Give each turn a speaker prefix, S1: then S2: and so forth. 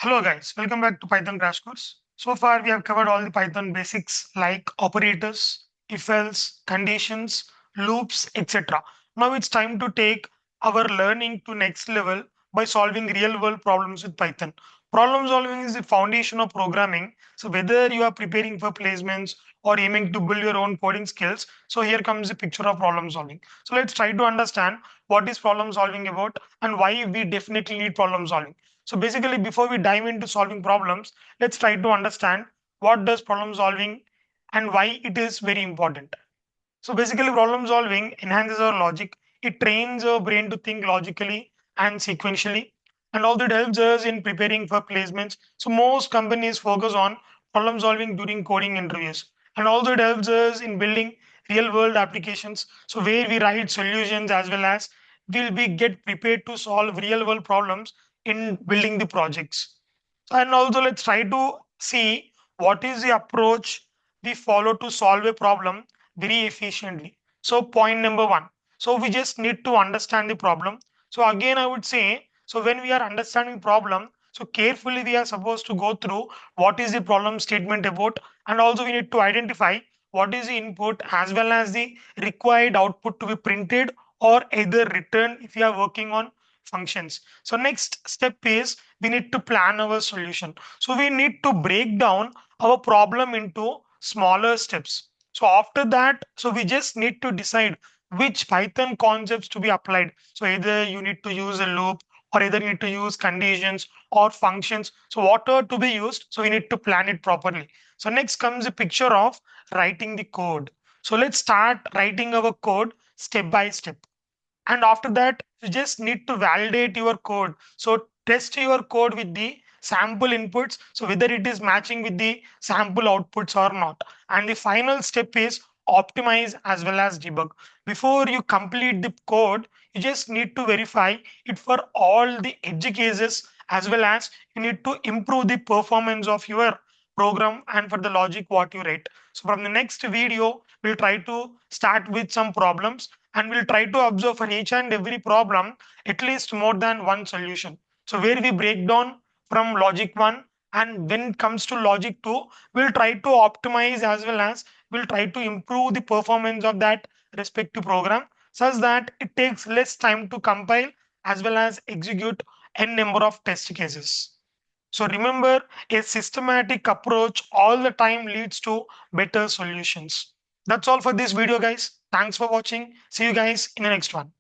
S1: Hello guys, welcome back to Python Crash Course. So far we have covered all the Python basics like operators, if else, conditions, loops, etc. Now it's time to take our learning to next level by solving real world problems with Python. Problem solving is the foundation of programming. So whether you are preparing for placements or aiming to build your own coding skills, so here comes the picture of problem solving. So let's try to understand what is problem solving about and why we definitely need problem solving. So basically, before we dive into solving problems, let's try to understand what does problem solving and why it is very important. So basically, problem solving enhances our logic. It trains our brain to think logically and sequentially, and also it helps us in preparing for placements. So most companies focus on problem solving during coding interviews, and also it helps us in building real world applications. So where we write solutions as well as will be get prepared to solve real world problems in building the projects. And also let's try to see what is the approach we follow to solve a problem very efficiently. So point number one. So we just need to understand the problem. So again, I would say, so when we are understanding problem, so carefully we are supposed to go through what is the problem statement about, and also we need to identify what is the input as well as the required output to be printed or either returned if you are working on functions. So next step is we need to plan our solution. So we need to break down our problem into smaller steps. So after that, so we just need to decide which Python concepts to be applied. So either you need to use a loop or either you need to use conditions or functions. So what are to be used? So we need to plan it properly. So next comes a picture of writing the code. So let's start writing our code step by step. And after that, you just need to validate your code. So test your code with the sample inputs, so whether it is matching with the sample outputs or not. And the final step is optimize as well as debug. Before you complete the code, you just need to verify it for all the edge cases, as well as you need to improve the performance of your program and for the logic what you write. So from the next video, we'll try to start with some problems, and we'll try to observe for each and every problem at least more than one solution. So where we break down from logic 1, and when it comes to logic 2, we'll try to optimize as well as we'll try to improve the performance of that respective program such that it takes less time to compile as well as execute n number of test cases. So remember, a systematic approach all the time leads to better solutions. That's all for this video, guys. Thanks for watching. See you guys in the next one.